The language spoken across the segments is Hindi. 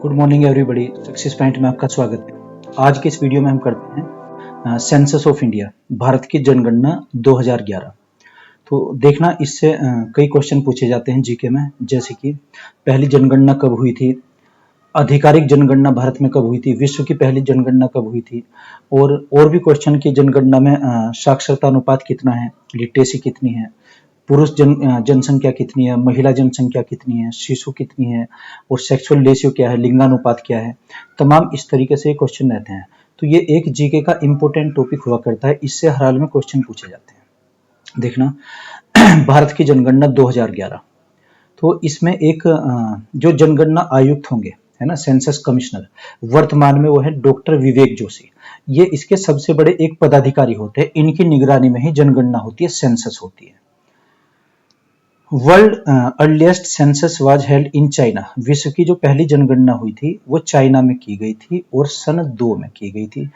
Good morning everybody. Success point में आपका स्वागत है। आज के इस वीडियो में हम करते हैं सेंसस ऑफ इंडिया, भारत की जनगणना 2011। तो देखना, इससे कई क्वेश्चन पूछे जाते हैं जीके में, जैसे कि पहली जनगणना कब हुई थी, आधिकारिक जनगणना भारत में कब हुई थी, विश्व की पहली जनगणना कब हुई थी, और भी क्वेश्चन की जनगणना में साक्षरता अनुपात कितना है, लिटरेसी कितनी है, पुरुष जनसंख्या कितनी है, महिला जनसंख्या कितनी है, शिशु कितनी है, और सेक्सुअल रेशियो क्या है, लिंगानुपात क्या है। तमाम इस तरीके से क्वेश्चन रहते हैं। तो ये एक जीके का इंपॉर्टेंट टॉपिक हुआ करता है, इससे हर हाल में क्वेश्चन पूछे जाते हैं। देखना, भारत की जनगणना 2011। तो इसमें एक जो जनगणना आयुक्त होंगे, है ना, सेंसस कमिश्नर, वर्तमान में वो है डॉक्टर विवेक जोशी। ये इसके सबसे बड़े एक पदाधिकारी होते हैं, इनकी निगरानी में ही जनगणना होती है, सेंसस होती है। World earliest census was held in China. विश्व की जो पहली जनगणना हुई थी वो चाइना में की गई थी और सन 2 में की गई थी।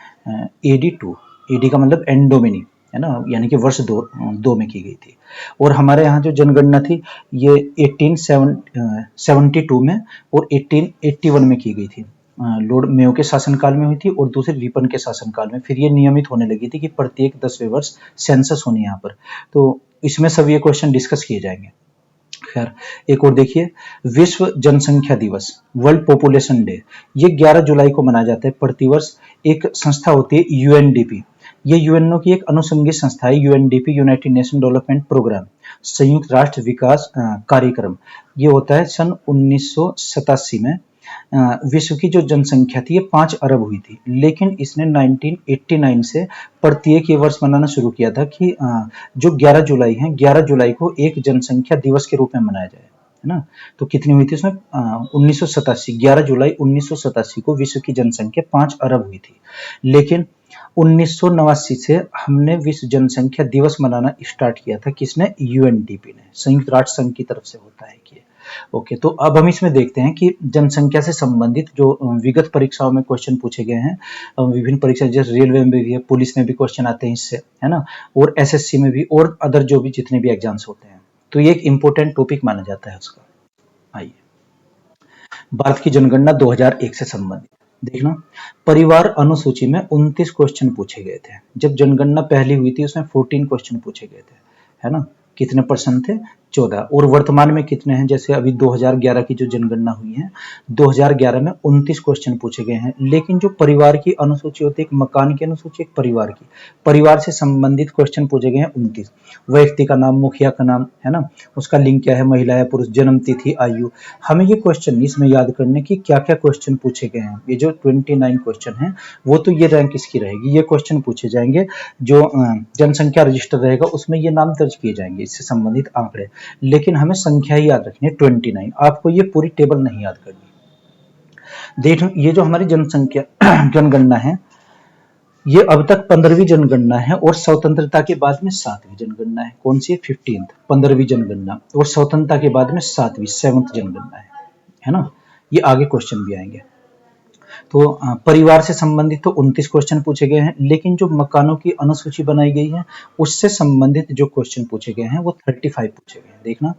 AD 2, AD का मतलब एंड डोमिनी, है ना, यानी कि वर्ष 2 में की गई थी। और हमारे यहाँ जो जनगणना थी ये 1872 में और 1881 में की गई थी। लॉर्ड मेयो के शासनकाल में हुई थी और दूसरे रिपन के शासनकाल में। फिर ये नियमित होने लगी थी कि प्रत्येक 10वें वर्ष सेंसस होनी यहाँ पर। तो इसमें सब ये क्वेश्चन डिस्कस किए जाएंगे। खैर, एक और देखिए, विश्व जनसंख्या दिवस, वर्ल्ड पॉपुलेशन डे, ये 11 जुलाई को मनाया जाता है प्रतिवर्ष। एक संस्था होती है UNDP, ये यूएनओ की एक अनुषंगी संस्था है। UNDP, United Nation Development Programme, संयुक्त राष्ट्र विकास कार्यक्रम। ये होता है सन 1987 में। विश्व की जो जनसंख्या थी ये 5 अरब हुई थी, लेकिन इसने 1989 से प्रत्येक ये वर्ष मनाना शुरू किया था कि जो 11 जुलाई है, 11 जुलाई को एक जनसंख्या दिवस के रूप में मनाया जाए, है ना। तो कितनी हुई थी उसमें? 1987, 11 जुलाई 1987 को विश्व की जनसंख्या 5 अरब हुई थी। लेकिन 1989 से हमने विश्व जनसंख्या दिवस मनाना स्टार्ट किया था। किसने? UNDP ने, संयुक्त राष्ट्र संघ की तरफ से होता है कि ओके। तो अब हम इसमें देखते हैं कि जनसंख्या से संबंधित जो विगत परीक्षाओं में क्वेश्चन पूछे गए हैं, विभिन्न परीक्षा, जैसे रेलवे में भी है, पुलिस में भी क्वेश्चन आते हैं इससे, है ना, और SSC में भी, और अदर जो भी जितने भी एग्जाम्स होते हैं। तो ये एक इंपॉर्टेंट टॉपिक माना जाता है उसका। आइए, भारत की जनगणना 2001 से संबंधित देखना, परिवार अनुसूची में 29 क्वेश्चन पूछे गए थे। जब जनगणना पहली हुई थी उसमें 14 क्वेश्चन पूछे गए थे, है ना। कितने परसेंट थे? 14। और वर्तमान में कितने हैं? जैसे अभी 2011 की जो जनगणना हुई है, 2011 में 29 क्वेश्चन पूछे गए हैं। लेकिन जो परिवार की अनुसूची होती है, एक मकान की अनुसूची, एक परिवार की, परिवार से संबंधित क्वेश्चन पूछे गए हैं 29। व्यक्ति का नाम, मुखिया का नाम, है ना, उसका लिंग क्या है, महिला या पुरुष, जन्म तिथि, आयु। हमें ये क्वेश्चन इसमें याद करने की क्या क्या क्वेश्चन पूछे गए हैं। ये जो 29 क्वेश्चन हैं, वो तो ये रैंक इसकी रहेगी, ये क्वेश्चन पूछे जाएंगे। जो जनसंख्या रजिस्टर रहेगा उसमें ये नाम दर्ज किए जाएंगे, इससे संबंधित आंकड़े। लेकिन हमें संख्या ही याद रखनी है 29, आपको ये पूरी टेबल नहीं याद करनी। देखो, ये जो हमारी जनसंख्या जनगणना है, ये अब तक 15वीं जनगणना है और स्वतंत्रता के बाद में 7वीं जनगणना है। कौन सी है? 15th, 15वीं जनगणना, और स्वतंत्रता के बाद में 7वीं 7th जनगणना है ना। ये आगे क्वेश्चन भी आएंगे। तो परिवार से संबंधित तो 29 क्वेश्चन पूछे गए हैं, लेकिन जो मकानों की अनुसूची बनाई गई है उससे संबंधित जो क्वेश्चन पूछे गए हैं वो 35 पूछे गए हैं। देखना,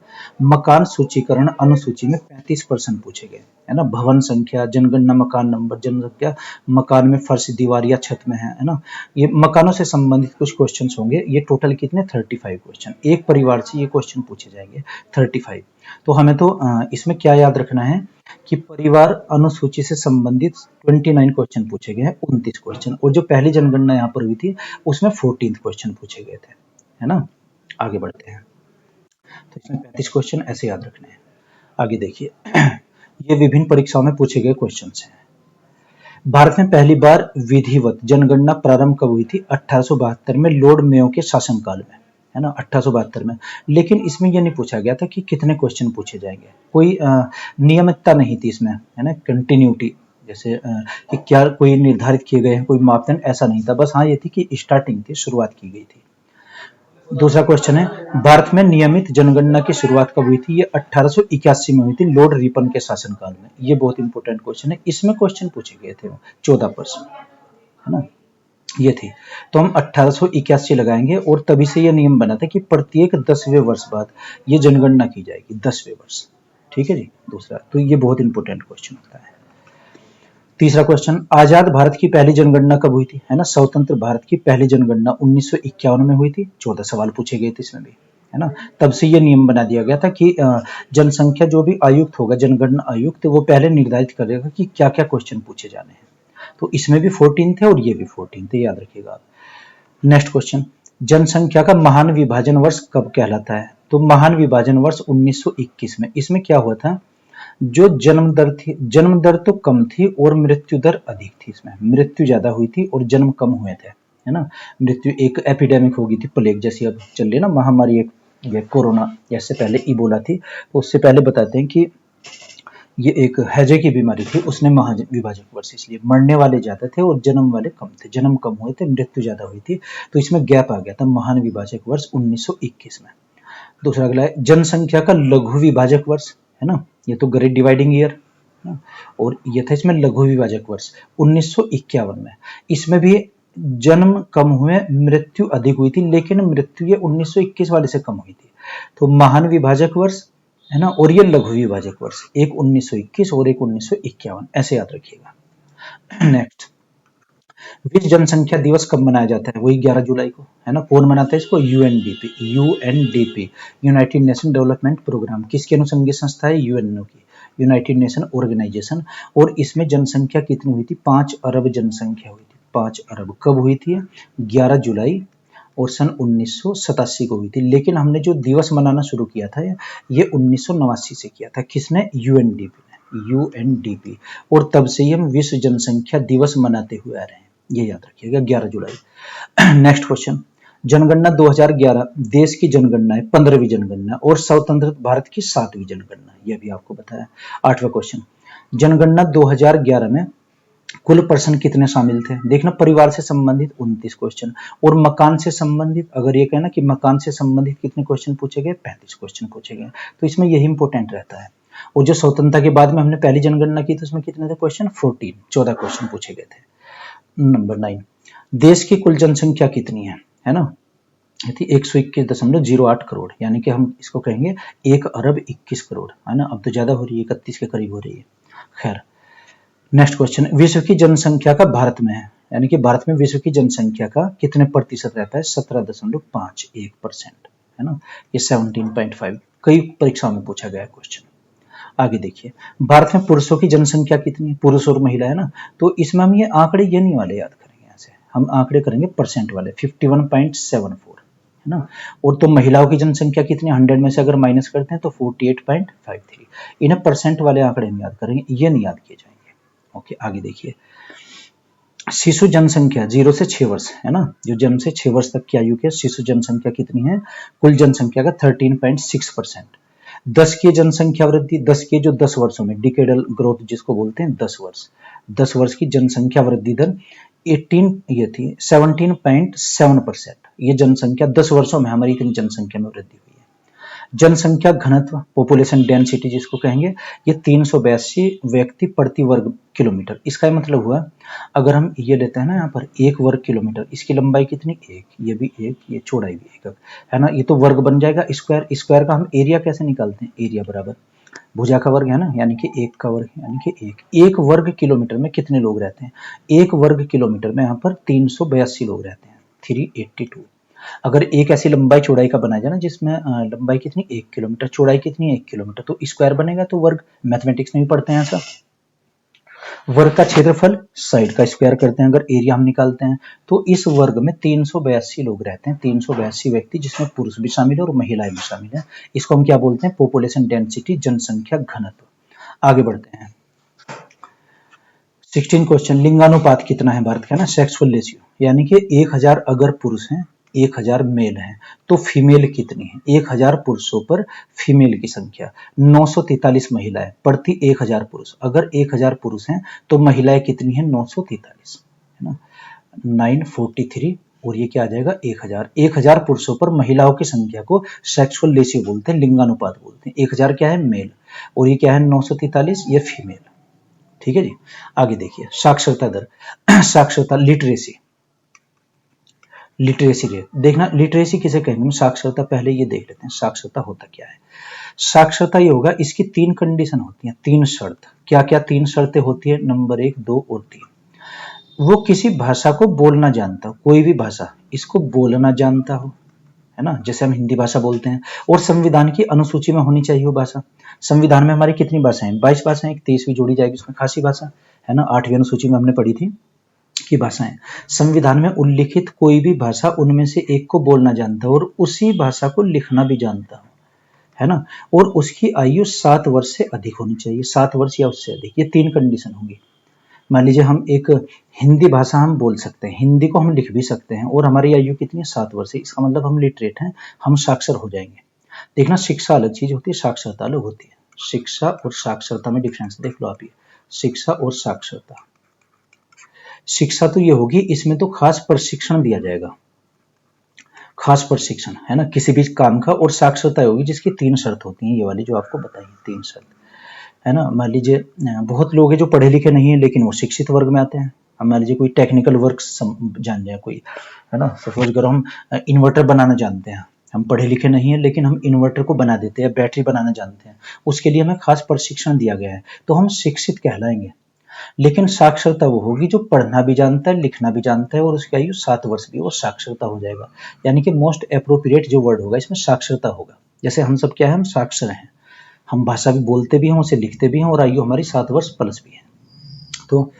मकान सूचीकरण अनुसूची में 35% पूछे गए, है ना। भवन संख्या, जनगणना मकान नंबर, जनसंख्या, मकान में फर्श, दीवार या छत में है ना। ये मकानों से संबंधित कुछ क्वेश्चन होंगे। ये टोटल कितने? 35 क्वेश्चन। एक परिवार से ये क्वेश्चन पूछे जाएंगे 35। तो हमें तो इसमें क्या याद रखना है कि परिवार अनुसूची से संबंधित 29 क्वेश्चन पूछे गए हैं, 29 क्वेश्चन, और जो पहली जनगणना यहाँ पर हुई थी उसमें 14 क्वेश्चन पूछे गए थे, है ना। आगे बढ़ते हैं। तो इसमें 35 क्वेश्चन ऐसे याद रखने हैं। आगे देखिए, ये विभिन्न परीक्षाओं में पूछे गए क्वेश्चन हैं। भारत में पहली बार विधिवत जनगणना प्रारंभ कब हुई थी? 1872 में, लॉर्ड मेयो के शासनकाल में, है ना, 1872 में। लेकिन इसमें यह नहीं पूछा गया था कि कितने क्वेश्चन पूछे जाएंगे, कोई नियमितता नहीं थी इसमें, है ना, कंटिन्यूटी, जैसे कि क्या कोई निर्धारित किए गए हैं कोई मापदंड, ऐसा नहीं था। बस हाँ, ये थी कि स्टार्टिंग थी, शुरुआत की गई थी। दूसरा क्वेश्चन है, भारत में नियमित जनगणना की शुरुआत कब हुई थी? ये 1881 में हुई थी, लॉर्ड रिपन के शासनकाल में। ये बहुत इंपॉर्टेंट क्वेश्चन है, इसमें क्वेश्चन पूछे गए थे 14%, है ना, ये थी। तो हम 1881 लगाएंगे, और तभी से यह नियम बना था कि प्रत्येक 10वें वर्ष बाद ये जनगणना की जाएगी, 10वें वर्ष। ठीक है जी। दूसरा, तो ये बहुत इंपॉर्टेंट क्वेश्चन होता है। तीसरा क्वेश्चन, आजाद भारत की पहली जनगणना कब हुई थी, है ना। स्वतंत्र भारत की पहली जनगणना 1951 में हुई थी। 14 सवाल पूछे गए थे इसमें भी, है ना। तब से ये नियम बना दिया गया था कि जनसंख्या जो भी आयुक्त होगा, जनगणना आयुक्त, वो पहले निर्धारित करेगा कि क्या क्या क्वेश्चन पूछे जाने हैं। तो इसमें भी 14 थे और ये भी 14 थे, याद रखिएगा आप। नेक्स्ट क्वेश्चन, जनसंख्या का महान विभाजन वर्ष कब कहलाता है। तो महान विभाजन वर्ष 1921 में। इसमें क्या हुआ था, जो जन्म दर थी, जन्म दर तो कम थी और मृत्यु दर अधिक थी। इसमें मृत्यु ज्यादा हुई थी और जन्म कम हुए थे, है ना। मृत्यु, एक एपिडेमिक हो गई थी, प्लेग जैसी अब चल रही है ना महामारी, एक ये कोरोना, जैसे पहले इबोला थी। तो उससे पहले बताते हैं कि ये एक हैजे की बीमारी थी, उसने महाविभाजक वर्ष, इसलिए मरने वाले ज्यादा थे और जन्म वाले कम थे, जन्म कम हुए थे, मृत्यु ज्यादा हुई थी। तो इसमें गैप आ गया था, महान विभाजक वर्ष 1921 में। दूसरा अगला है जनसंख्या का लघु विभाजक वर्ष, है ना। ये तो ग्रेट डिवाइडिंग ईयर, और ये था इसमें लघु विभाजक वर्ष 1951 में। इसमें भी जन्म कम हुए, मृत्यु अधिक हुई थी, लेकिन मृत्यु ये 1921 वाले से कम हुई थी। तो महान विभाजक वर्ष, है ना, और ये लघु विभाजक वर्ष, एक 1921 और एक 1951, ऐसे याद रखिएगा। नेक्स्ट, विश्व जनसंख्या दिवस कब मनाया जाता है, वही 11 जुलाई को, है ना। कौन मनाता है इसको, UNDP, UNDP, United Nation Development Programme. किसकी अनुसंघीय संस्था है, यूएनओ की, यूनाइटेड नेशन ऑर्गेनाइजेशन। और इसमें जनसंख्या कितनी हुई थी, 5 अरब जनसंख्या हुई थी, 5 अरब। कब हुई थी, 11 जुलाई और सन 1987 को हुई थी। लेकिन हमने जो दिवस मनाना शुरू किया था ये 1989 से किया था। किसने, यूएनडीपी ने, यूएनडीपी। और तब से ही हम विश्व जनसंख्या दिवस मनाते हुए आ रहे हैं, ये याद रखिएगा, 11 जुलाई। नेक्स्ट क्वेश्चन, जनगणना 2011 देश की जनगणना है, 15वीं जनगणना, और स्वतंत्र भारत की 7वीं जनगणना, यह भी आपको बताया। 8वां क्वेश्चन, जनगणना 2011 में कुल पर्सन कितने शामिल थे। देखना, परिवार से संबंधित 29 क्वेश्चन, और मकान से संबंधित, अगर ये कहना कि मकान से संबंधित कितने क्वेश्चन पूछे गए, 35 क्वेश्चन पूछे गए। तो इसमें यही इंपॉर्टेंट रहता है। और जो स्वतंत्रता के बाद में हमने पहली जनगणना की, तो उसमें कितने थे क्वेश्चन, 14 क्वेश्चन पूछे गए थे। नंबर 9, देश की कुल जनसंख्या कितनी है ना। ये थी 121.08 करोड़, यानी कि हम इसको कहेंगे 1 अरब 21 करोड़, है ना। अब तो ज्यादा हो रही है, 31 के करीब हो रही है। खैर, नेक्स्ट क्वेश्चन, विश्व की जनसंख्या का भारत में है, यानी कि भारत में विश्व की जनसंख्या का कितने प्रतिशत रहता है, 17.51%, है ना। ये 17.5 कई परीक्षाओं में पूछा गया क्वेश्चन। आगे देखिए, भारत में पुरुषों की जनसंख्या कितनी है, पुरुष और महिला, है ना। तो इसमें हम ये आंकड़े ये नहीं वाले याद करेंगे, यहाँ से हम आंकड़े करेंगे परसेंट वाले, 51.74, है ना। और तो महिलाओं की जनसंख्या कितनी, 100 में से अगर माइनस करते हैं तो 48.53। इन्हें परसेंट वाले आंकड़े हम याद करेंगे, ये नहीं याद किए जाएंगे। ओके, आगे देखिए, शिशु जनसंख्या 0 से 6 वर्ष, है ना, जो जन्म से 6 वर्ष तक की आयु के शिशु जनसंख्या कितनी है, कुल जनसंख्या का 13.6%। 10 की जनसंख्या वृद्धि, 10 के जो 10 वर्षों में, डिकेडल ग्रोथ जिसको बोलते हैं, 10 वर्ष की जनसंख्या वृद्धि दर 17.7%। ये जनसंख्या 10 वर्षों में हमारी इतनी जनसंख्या में वृद्धि हुई है। जनसंख्या घनत्व, पॉपुलेशन डेंसिटी जिसको कहेंगे, ये 382 व्यक्ति प्रति वर्ग किलोमीटर। इसका मतलब हुआ, अगर हम ये लेते हैं ना यहाँ पर 1 वर्ग किलोमीटर, इसकी लंबाई कितनी, 1, ये भी 1, ये चौड़ाई भी 1, है ना। ये तो वर्ग बन जाएगा, स्क्वायर, स्क्वायर का हम एरिया कैसे निकालते हैं, एरिया बराबर भुजा का वर्ग, है ना, यानी कि 1 का वर्ग, यानी कि 1 वर्ग किलोमीटर में कितने लोग रहते हैं, 1 वर्ग किलोमीटर में यहाँ पर 382 लोग रहते हैं, 382। अगर एक ऐसी लंबाई चौड़ाई का बनाया जाए ना, जिसमें लंबाई कितनी, 1 किलोमीटर, चौड़ाई कितनी है, 1 किलोमीटर, तो स्क्वायर बनेगा, तो वर्ग, मैथमेटिक्स में भी पढ़ते हैं ऐसा। वर्ग का क्षेत्रफल साइड का स्क्वायर करते हैं, अगर एरिया हम निकालते हैं, तो इस वर्ग में 382 लोग रहते हैं, 382 व्यक्ति, जिसमें पुरुष भी शामिल है और महिलाएं भी शामिल है। इसको हम क्या बोलते हैं, पॉपुलेशन डेंसिटी, जनसंख्या घनत्व। आगे बढ़ते हैं, 16 क्वेश्चन, लिंगानुपात कितना है भारत का, ना, सेक्सुअल रेशियो, यानी कि 1000 अगर पुरुष हैं, 1000 मेल हैं, तो फीमेल कितनी है, 1000 पुरुषों पर फीमेल की संख्या 943 महिलाएं प्रति 1000 पुरुष। अगर 1000 पुरुष हैं तो महिलाएं कितनी है, 943, है ना, 943, और ये क्या आ जाएगा, 1000 पुरुषों पर महिलाओं की संख्या को सेक्सुअल रेशियो बोलते हैं, लिंगानुपात बोलते हैं। 1000 क्या है, मेल, और ये क्या है, 943, ये फीमेल। ठीक है जी। आगे देखिए, साक्षरता दर, साक्षरता, लिटरेसी, लिटरेसी रेट देखना, लिटरेसी किसे कहेंगे, साक्षरता। पहले ये देख लेते हैं साक्षरता होता क्या है। साक्षरता ये होगा, इसकी 3 कंडीशन होती हैं, 3 शर्त। क्या क्या 3 शर्तें होती है, नंबर 1, 2 और 3। वो किसी भाषा को बोलना जानता हो, कोई भी भाषा इसको बोलना जानता हो, है ना, जैसे हम हिंदी भाषा बोलते हैं, और संविधान की अनुसूची में होनी चाहिए वो भाषा। संविधान में हमारी कितनी भाषाएं, 22 भाषाएं, 23वीं जोड़ी जाएगी उसमें खासी भाषा, है ना, 8वीं अनुसूची में हमने पढ़ी थी की भाषाएं। संविधान में उल्लिखित कोई भी भाषा उनमें से एक को बोलना जानता हो और उसी भाषा को लिखना भी जानता हो, है ना, और उसकी आयु 7 वर्ष से अधिक होनी चाहिए, 7 वर्ष या उससे अधिक, ये 3 कंडीशन होंगी। मान लीजिए हम एक हिंदी भाषा हम बोल सकते हैं, हिंदी को हम लिख भी सकते हैं और हमारी आयु कितनी है, 7 वर्ष है, इसका मतलब हम लिटरेट हैं, हम साक्षर हो जाएंगे। देखना, शिक्षा अलग चीज होती है, साक्षरता अलग होती है। शिक्षा और साक्षरता में डिफरेंस देख लो आप, ये शिक्षा और साक्षरता। शिक्षा तो ये होगी, इसमें तो खास प्रशिक्षण दिया जाएगा, खास प्रशिक्षण, है ना, किसी भी काम का। और साक्षरता होगी जिसकी 3 शर्त होती हैं, ये वाली जो आपको बताई 3 शर्त, है ना। मान लीजिए बहुत लोग हैं जो पढ़े लिखे नहीं है लेकिन वो शिक्षित वर्ग में आते हैं। हम मान लीजिए कोई टेक्निकल वर्क जान जाए कोई, है ना, सपोज करो हम इन्वर्टर बनाना जानते हैं, हम पढ़े लिखे नहीं है लेकिन हम इन्वर्टर को बना देते हैं, बैटरी बनाना जानते हैं, उसके लिए हमें खास प्रशिक्षण दिया गया है, तो हम शिक्षित कहलाएंगे। लेकिन साक्षरता वो होगी जो पढ़ना भी जानता है, लिखना भी जानता है और उसकी आयु 7 वर्ष की, वो साक्षरता हो जाएगा। यानी कि मोस्ट अप्रोप्रिएट जो वर्ड होगा इसमें साक्षरता होगा। जैसे हम सब क्या है, हम साक्षर हैं, हम भाषा भी बोलते भी हैं, उसे लिखते भी हैं और आयु हमारी 7 वर्ष प्लस भी है। तो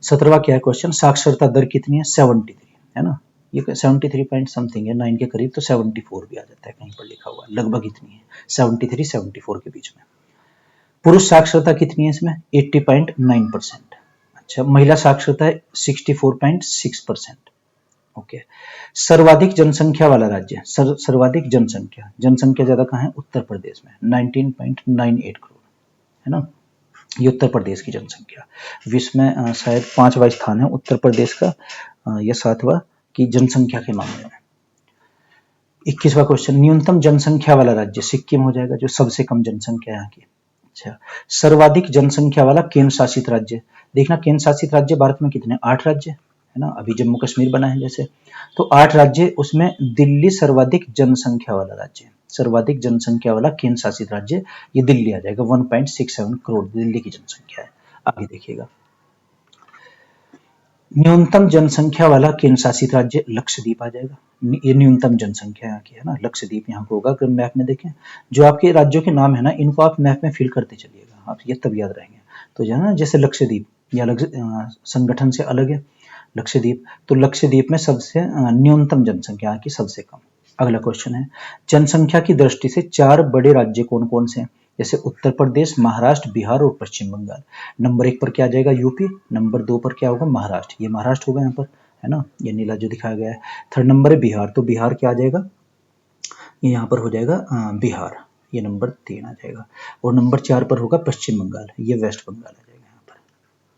17वां क्या है क्वेश्चन, साक्षरता दर कितनी है, 73, है ना, ये 73 पॉइंट समथिंग है, 9 के करीब, तो 74 भी आ जाता है कहीं पर लिखा हुआ, लगभग इतनी है, 73 74 के बीच में। पुरुष साक्षरता कितनी है इसमें, 80.9%। अच्छा, महिला साक्षरता है 64.6%। ओके। सर्वाधिक जनसंख्या वाला राज्य, सर्वाधिक जनसंख्या, जनसंख्या ज्यादा कहाँ है, उत्तर प्रदेश में, 19.98 करोड़, है ना, ये उत्तर प्रदेश की जनसंख्या। विश्व में शायद 5वां स्थान है उत्तर प्रदेश का, या 7वां की जनसंख्या के मामले में। 21वां क्वेश्चन, न्यूनतम जनसंख्या वाला राज्य सिक्किम हो जाएगा, जो सबसे कम जनसंख्या यहाँ की। अच्छा, सर्वाधिक जनसंख्या वाला केंद्र शासित राज्य, देखना केंद्र शासित राज्य भारत में कितने, 8 राज्य, है ना, अभी जम्मू कश्मीर बना है जैसे, तो 8 राज्य, उसमें दिल्ली सर्वाधिक जनसंख्या वाला राज्य है, सर्वाधिक जनसंख्या वाला केंद्र शासित राज्य ये दिल्ली आ जाएगा, 1.67 करोड़ दिल्ली की जनसंख्या है। आगे देखिएगा, न्यूनतम जनसंख्या वाला केंद्र शासित राज्य लक्षद्वीप आ जाएगा, ये न्यूनतम जनसंख्या यहाँ की, है ना, लक्षद्वीप यहाँ को होगा। अगर मैप में देखें, जो आपके राज्यों के नाम है ना, इनको आप मैप में फिल करते चलिएगा, आप ये तब याद रहेंगे। तो जो है ना, जैसे लक्षद्वीप या संगठन से अलग है लक्षद्वीप, तो लक्षद्वीप में सबसे न्यूनतम जनसंख्या की, सबसे कम। अगला क्वेश्चन है, जनसंख्या की दृष्टि से 4 बड़े राज्य कौन कौन से हैं, जैसे उत्तर प्रदेश, महाराष्ट्र, बिहार और पश्चिम बंगाल। नंबर 1 पर क्या आ जाएगा, यूपी, नंबर 2 पर क्या होगा, महाराष्ट्र, ये महाराष्ट्र होगा यहाँ पर, है ना, ये नीला जो दिखाया गया है। 3rd नंबर है बिहार, तो बिहार क्या आ जाएगा, ये यहाँ पर हो जाएगा बिहार, ये नंबर 3 आ जाएगा। और नंबर 4 पर होगा पश्चिम बंगाल, ये वेस्ट बंगाल आ जाएगा यहाँ पर।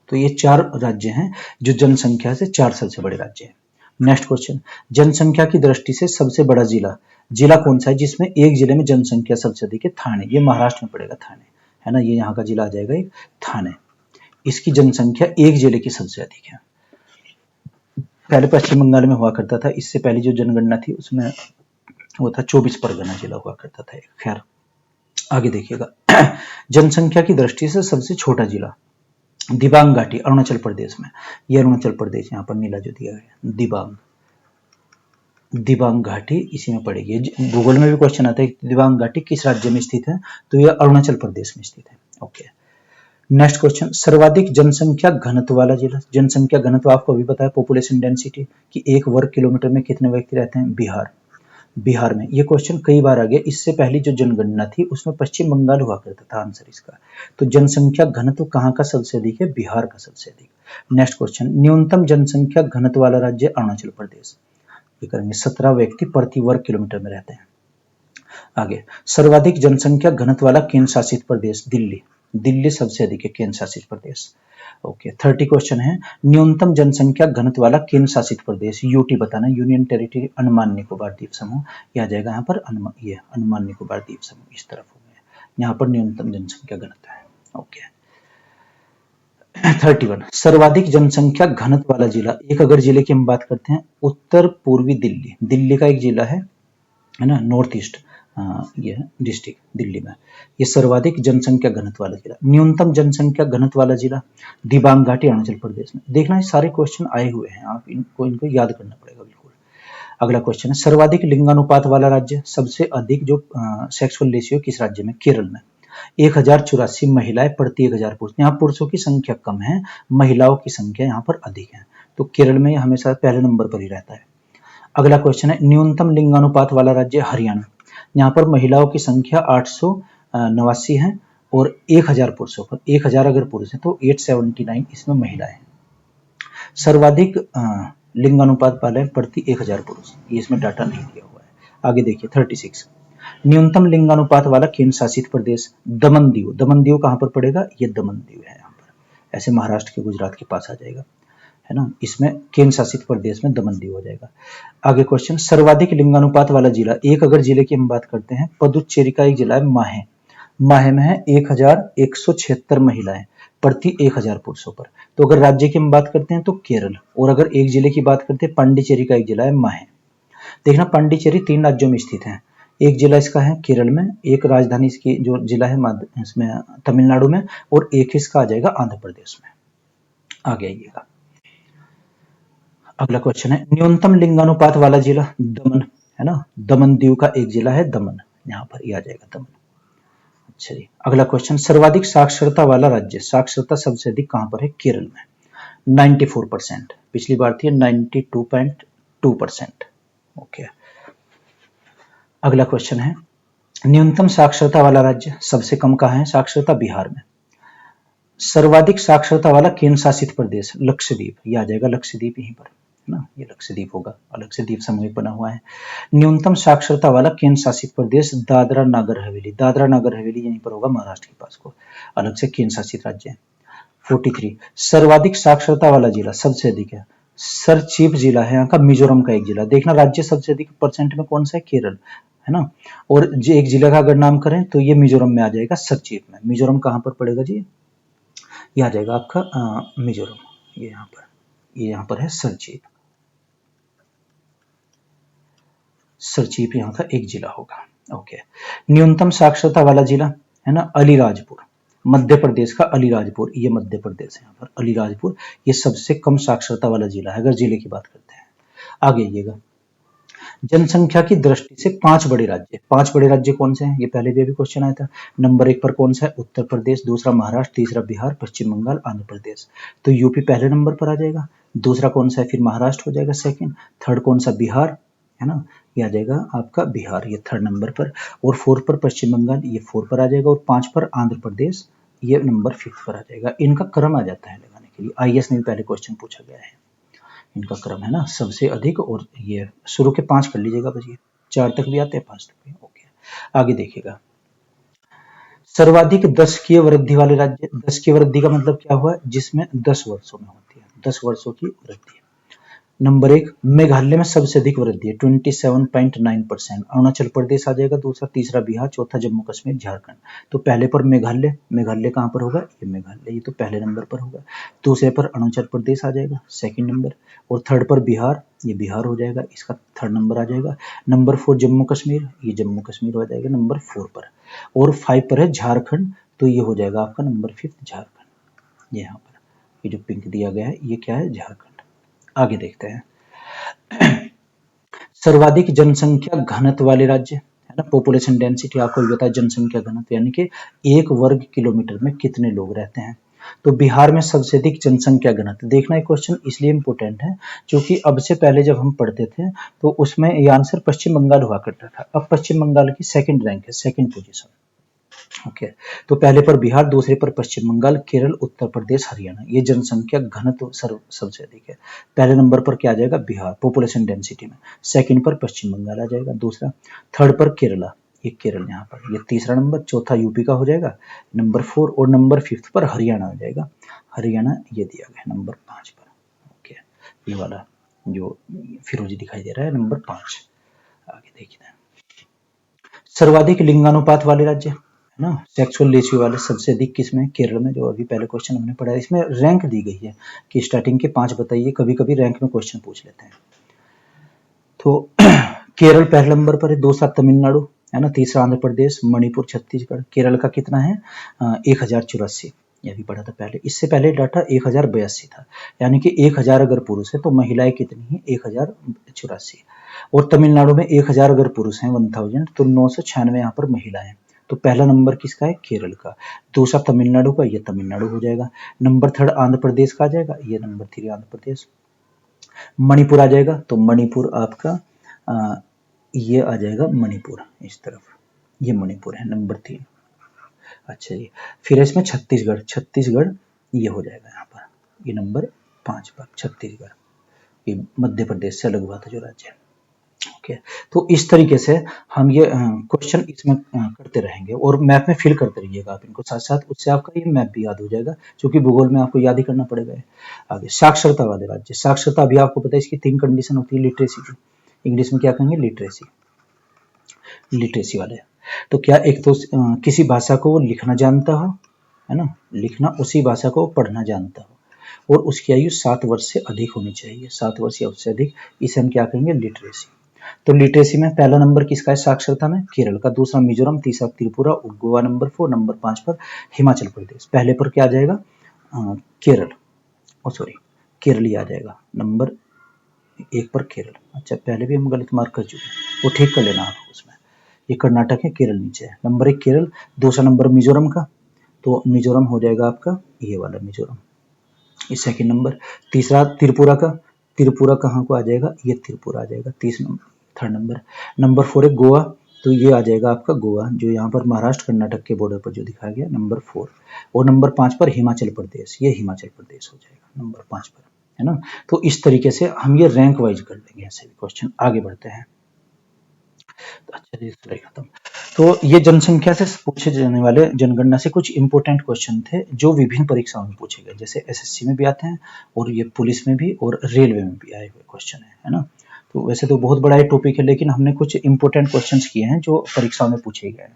तो ये 4 राज्य हैं जो जनसंख्या से 4 सबसे बड़े राज्य हैं। नेक्स्ट क्वेश्चन, जनसंख्या की दृष्टि से सबसे बड़ा जिला, जिला कौन सा है जिसमें एक जिले में जनसंख्या सबसे अधिक है, थाने, ये महाराष्ट्र में पड़ेगा थाने, है ना, ये यहाँ का जिला आ जाएगा एक थाने, इसकी जनसंख्या एक जिले की सबसे अधिक है। पहले पश्चिम बंगाल में हुआ करता था, इससे पहले जो जनगणना थी उसमें वो था 24 परगना जिला हुआ करता था। खैर आगे देखिएगा, जनसंख्या की दृष्टि से सबसे छोटा जिला दिबांग घाटी, अरुणाचल प्रदेश में, ये अरुणाचल प्रदेश यहाँ पर नीला जो दिया गया, दिबांग घाटी इसी में पड़ेगी। गूगल में भी क्वेश्चन आता है दिबांग घाटी किस राज्य में स्थित है, तो यह अरुणाचल प्रदेश में स्थित है। ओके, नेक्स्ट क्वेश्चन, सर्वाधिक जनसंख्या घनत्व वाला जिला, जनसंख्या घनत्व आपको अभी पता है, पॉपुलेशन डेंसिटी कि 1 वर्ग किलोमीटर में कितने व्यक्ति रहते हैं, बिहार, बिहार में। ये क्वेश्चन कई बार आ गया, इससे पहले जो जनगणना थी उसमें पश्चिम बंगाल हुआ करता था आंसर इसका, तो जनसंख्या घनत्व कहाँ का सबसे अधिक है, बिहार का सबसे अधिक। नेक्स्ट क्वेश्चन, न्यूनतम जनसंख्या घनत्व वाला राज्य अरुणाचल प्रदेश, ये करेंगे, 17 व्यक्ति प्रति वर्ग किलोमीटर में रहते हैं। आगे, सर्वाधिक जनसंख्या घनत्व वाला केंद्र शासित प्रदेश दिल्ली, दिल्ली सबसे अधिक है केंद्र शासित प्रदेश। ओके, 30 क्वेश्चन है, न्यूनतम जनसंख्या घनत्व वाला केंद्र शासित प्रदेश, यूटी बताना, यूनियन टेरिटरी अंडमान निकोबार द्वीप समूह, यह आ जाएगा यहाँ पर ये अंडमान निकोबार द्वीप समूह, इस तरफ हो गया, यहाँ पर न्यूनतम जनसंख्या घनत्व है। ओके, 31 सर्वाधिक जनसंख्या घनत्व वाला जिला, एक अगर जिले की हम बात करते हैं, उत्तर पूर्वी दिल्ली, दिल्ली का एक जिला है ना, नॉर्थ ईस्ट, ये है डिस्ट्रिक्ट दिल्ली में, ये सर्वाधिक जनसंख्या घनत्व वाला जिला। न्यूनतम जनसंख्या घनत्व वाला जिला दिबांग घाटी अरुणाचल प्रदेश में। देखना ये सारे क्वेश्चन आए हुए हैं, आप इनको याद करना पड़ेगा बिल्कुल। अगला क्वेश्चन है सर्वाधिक लिंगानुपात वाला राज्य, सबसे अधिक जो सेक्सुअल रेशियो किस राज्य में? केरल में। 1084 महिलाएं प्रति 1000 पुरुष, यहाँ पुरुषों की संख्या कम है, महिलाओं की संख्या यहाँ पर अधिक है, तो केरल में हमेशा पहले नंबर पर ही रहता है। अगला क्वेश्चन है न्यूनतम लिंगानुपात वाला राज्य हरियाणा, यहाँ पर महिलाओं की संख्या 889 है और 1000 पुरुषों पर, 1000 अगर पुरुष है तो 879 इसमें महिलाएं हैं। सर्वाधिक लिंगानुपात वाले प्रति 1000 पुरुष, ये इसमें डाटा नहीं दिया हुआ है। आगे देखिए 36 न्यूनतम लिंगानुपात वाला केंद्र शासित प्रदेश दमन दीव, दमन दीव कहाँ पर पड़ेगा? ये दमन दीव है यहाँ पर, ऐसे महाराष्ट्र के गुजरात के पास आ जाएगा, है ना, इसमें केंद्र शासित प्रदेश में दमन दीव हो जाएगा। आगे क्वेश्चन सर्वाधिक लिंगानुपात वाला जिला, एक अगर जिले की हम बात करते हैं, पुदुचेरी का एक जिला है माहे, माहे में है 1176 महिलाएं प्रति 1000 पुरुषों पर। तो अगर राज्य की हम बात करते हैं तो केरल, और अगर एक जिले की बात करते हैं पांडिचेरी का एक जिला है माहे। देखना पांडिचेरी 3 राज्यों में स्थित है, एक जिला इसका है केरल में, एक राजधानी इसकी जो जिला है इसमें तमिलनाडु में, और एक इसका आ जाएगा आंध्र प्रदेश में। आगे आइएगा, अगला क्वेश्चन है न्यूनतम लिंगानुपात वाला जिला दमन, है ना, दमन दीव का एक जिला है दमन, यहाँ पर ये आ जाएगा दमन। अच्छा जी, अगला क्वेश्चन सर्वाधिक साक्षरता वाला राज्य, साक्षरता सबसे अधिक कहां पर है? केरल में 94%, पिछली बार थी 92.2%। ओके, अगला क्वेश्चन है न्यूनतम साक्षरता वाला राज्य, सबसे कम कहां है साक्षरता? बिहार में। सर्वाधिक साक्षरता वाला केंद्र शासित प्रदेश लक्षद्वीप, ये आ जाएगा लक्षद्वीप यहीं पर, है ना, ये लक्षद्वीप होगा, अलग से द्वीप समूह बना हुआ है। न्यूनतम साक्षरता वाला केंद्र शासित प्रदेश दादरा नगर हवेली, दादरा नगर हवेली यहीं पर होगा महाराष्ट्र के पास को, अलग से केंद्र शासित राज्य है। 43 सर्वाधिक साक्षरता वाला जिला, सबसे अधिक है, सर चीफ जिला है यहाँ का मिजोरम का एक जिला। देखना राज्य सबसे अधिक परसेंट में कौन सा है? केरल, है ना, और जो एक जिला का अगर नाम करें तो ये मिजोरम में आ जाएगा, सर चीफ में। मिजोरम कहाँ पर पड़ेगा जी? ये आ जाएगा आपका मिजोरम, ये यहाँ पर है सर चीफ, सर चीफ यहाँ का एक जिला होगा। ओके, न्यूनतम साक्षरता वाला जिला है ना अलीराजपुर, मध्य प्रदेश का अलीराजपुर, ये मध्य प्रदेश है यहाँ पर अलीराजपुर, ये सबसे कम साक्षरता वाला जिला है अगर जिले की बात करते हैं। आगे आइएगा, जनसंख्या की दृष्टि से 5 बड़े राज्य, 5 बड़े राज्य कौन से हैं? ये पहले भी अभी क्वेश्चन आया था। नंबर 1 पर कौन सा है? उत्तर प्रदेश, दूसरा महाराष्ट्र, तीसरा बिहार, पश्चिम बंगाल, आंध्र प्रदेश। तो यूपी पहले नंबर पर आ जाएगा, दूसरा कौन सा है? फिर महाराष्ट्र हो जाएगा सेकंड, थर्ड कौन सा? बिहार, है ना, ये आ जाएगा आपका बिहार, ये थर्ड नंबर पर, और 4 पर पश्चिम बंगाल, ये 4 पर आ जाएगा, और 5 पर आंध्र प्रदेश, ये नंबर 5 पर आ जाएगा। इनका क्रम आ जाता है लगाने के लिए, आईएएस में भी पहले क्वेश्चन पूछा गया है, इनका क्रम है ना, सबसे अधिक, और ये शुरू के 5 कर लीजिएगा, बस ये 4 तक भी आते हैं, 5 तक भी। ओके, आगे देखिएगा, सर्वाधिक दशकीय वृद्धि वाले राज्य, दशकीय वृद्धि का मतलब क्या हुआ? जिसमें 10 वर्षों में होती है, 10 वर्षों की वृद्धि। नंबर 1 मेघालय में सबसे अधिक वृद्धि है 27.9%, अरुणाचल प्रदेश आ जाएगा दूसरा, तीसरा बिहार, चौथा जम्मू कश्मीर, झारखंड। तो पहले पर मेघालय, मेघालय कहाँ पर होगा? ये मेघालय, ये तो पहले नंबर पर होगा। दूसरे पर अरुणाचल प्रदेश आ जाएगा सेकंड नंबर, और थर्ड पर बिहार, ये बिहार हो जाएगा, इसका थर्ड नंबर आ जाएगा। नंबर 4 जम्मू कश्मीर, ये जम्मू कश्मीर हो जाएगा नंबर 4 पर, और 5 पर है झारखंड, तो ये हो जाएगा आपका नंबर 5 झारखंड। ये यहाँ पर ये जो पिंक दिया गया है ये क्या है? झारखंड। आगे देखते हैं, सर्वाधिक जनसंख्या घनत्व वाले राज्य, है ना, पॉपुलेशन डेंसिटी आपको भी पता है, जनसंख्या घनत्व यानी कि 1 वर्ग किलोमीटर में कितने लोग रहते हैं। तो बिहार में सबसे अधिक जनसंख्या घनत्व, देखना ये क्वेश्चन इसलिए इंपॉर्टेंट है क्योंकि अब से पहले जब हम पढ़ते थे तो उसमें ये आंसर पश्चिम बंगाल हुआ करता था, अब पश्चिम बंगाल की सेकंड रैंक है, सेकंड पोजीशन। ओके, तो पहले पर बिहार, दूसरे पर पश्चिम बंगाल, केरल, उत्तर प्रदेश, हरियाणा, ये जनसंख्या घनत्व सबसे अधिक है। पहले नंबर पर क्या आ जाएगा? बिहार पॉपुलेशन डेंसिटी में, सेकंड पर पश्चिम बंगाल आ जाएगा, दूसरा, थर्ड पर केरला, ये केरल यहाँ पर, ये तीसरा नंबर, चौथा यूपी का हो जाएगा नंबर 4, और नंबर 5 पर हरियाणा आ जाएगा, हरियाणा ये दिया गया नंबर 5 पर। ओके, ये वाला जो फिरोजी दिखाई दे रहा है नंबर 5। आगे देखिए, सर्वाधिक लिंगानुपात वाले राज्य, है ना। सेक्सुअल रेशियो वाले सबसे अधिक किसमें, केरल में, जो अभी पहले क्वेश्चन हमने पढ़ा है। इसमें रैंक दी गई है कि स्टार्टिंग के 5 बताइए, कभी कभी रैंक में क्वेश्चन पूछ लेते हैं। तो केरल पहले नंबर पर है, दूसरा तमिलनाडु है ना, तीसरा आंध्र प्रदेश, मणिपुर, छत्तीसगढ़। केरल का कितना है 1084, ये भी पढ़ा था पहले। इससे पहले डाटा 1082 था, यानी कि 1000 अगर पुरुष है तो महिलाएं कितनी है 1084। और तमिलनाडु में 1000 अगर पुरुष हैं 1000 तो 996 यहाँ पर महिलाएं हैं। तो पहला नंबर किसका है, केरल का। दूसरा तमिलनाडु का, ये तमिलनाडु हो जाएगा। नंबर 3 आंध्र प्रदेश का आ जाएगा, ये नंबर 3 आंध्र प्रदेश। मणिपुर आ जाएगा, तो मणिपुर आपका ये आ जाएगा मणिपुर इस तरफ, ये मणिपुर है नंबर 3। अच्छा जी, फिर इसमें छत्तीसगढ़, छत्तीसगढ़ ये हो जाएगा यहाँ पर, ये नंबर 5 पर छत्तीसगढ़, ये मध्य प्रदेश से अलग हुआ था जो राज्य। ओके, तो इस तरीके से हम ये क्वेश्चन इसमें करते रहेंगे और मैप में फिल करते रहिएगा आप इनको साथ साथ, उससे आपका ये मैप भी याद हो जाएगा, क्योंकि भूगोल में आपको याद ही करना पड़ेगा। आगे साक्षरता वाले राज्य, साक्षरता अभी आपको पता है इसकी 3 कंडीशन होती है लिटरेसी की, इंग्लिश में क्या कहेंगे, लिटरेसी, लिटरेसी वाले। तो क्या एक तो किसी भाषा को वो लिखना जानता हो, है ना, लिखना, उसी भाषा को पढ़ना जानता हो, और उसकी आयु 7 वर्ष से अधिक होनी चाहिए, 7 वर्ष या उससे अधिक, इसे हम क्या कहेंगे, लिटरेसी। तो लिटरेसी में पहला नंबर किसका है साक्षरता में, केरल का। दूसरा मिजोरम, तीसरा त्रिपुरा, गोवा नंबर 4, नंबर 5 पर हिमाचल प्रदेश। पहले पर क्या आ जाएगा, केरल, सॉरी केरल ही आ जाएगा, नंबर 1 पर केरल। अच्छा, पहले भी हम गलत मार्क कर चुके हैं, वो ठीक कर लेना आप उसमें। ये कर्नाटक है, केरल नीचे है, नंबर 1 केरल। दूसरा नंबर मिजोरम का, तो मिजोरम हो जाएगा आपका ये वाला मिजोरम, ये सेकंड नंबर। तीसरा त्रिपुरा का, त्रिपुरा कहाँ को आ जाएगा, ये त्रिपुरा आ जाएगा, थर्ड नंबर। नंबर 4 है गोवा, तो ये आ जाएगा आपका गोवा, जो यहाँ पर महाराष्ट्र कर्नाटक के बॉर्डर पर जो दिखाया गया, नंबर 4। और नंबर 5 पर हिमाचल प्रदेश, ये हिमाचल प्रदेश हो जाएगा नंबर 5 पर, है ना। तो इस तरीके से हम ये रैंक वाइज कर लेंगे ऐसे भी क्वेश्चन। आगे बढ़ते हैं। अच्छा जी, स्लाइड खत्म। तो ये जनसंख्या से पूछे जाने वाले जनगणना से कुछ इंपॉर्टेंट क्वेश्चन थे जो विभिन्न परीक्षाओं में पूछे गए, जैसे एसएससी में भी आते हैं और ये पुलिस में भी और रेलवे में भी आए हुए क्वेश्चन है ना। तो वैसे तो बहुत बड़ा ये टॉपिक है, लेकिन हमने कुछ इंपॉर्टेंट क्वेश्चंस किए हैं जो परीक्षाओं में पूछे गए हैं,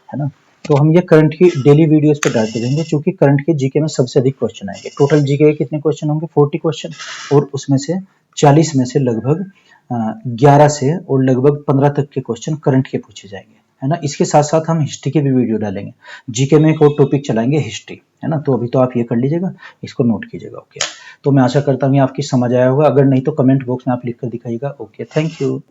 है ना। तो हम ये करंट की डेली वीडियोस पे डालते रहेंगे, क्योंकि करंट के जीके में सबसे अधिक क्वेश्चन आएंगे। टोटल जीके के कितने क्वेश्चन होंगे, 40 क्वेश्चन, और उसमें से 40 में से लगभग 11 से और लगभग 15 तक के क्वेश्चन करंट के पूछे जाएंगे, है ना। इसके साथ साथ हम हिस्ट्री के भी वीडियो डालेंगे, जीके में एक और टॉपिक चलाएंगे हिस्ट्री, है ना। तो अभी तो आप ये कर लीजिएगा, इसको नोट कीजिएगा। ओके, तो मैं आशा करता हूँ आपकी समझ आया होगा, अगर नहीं तो कमेंट बॉक्स में आप लिख कर दिखाइएगा। Okay, thank you.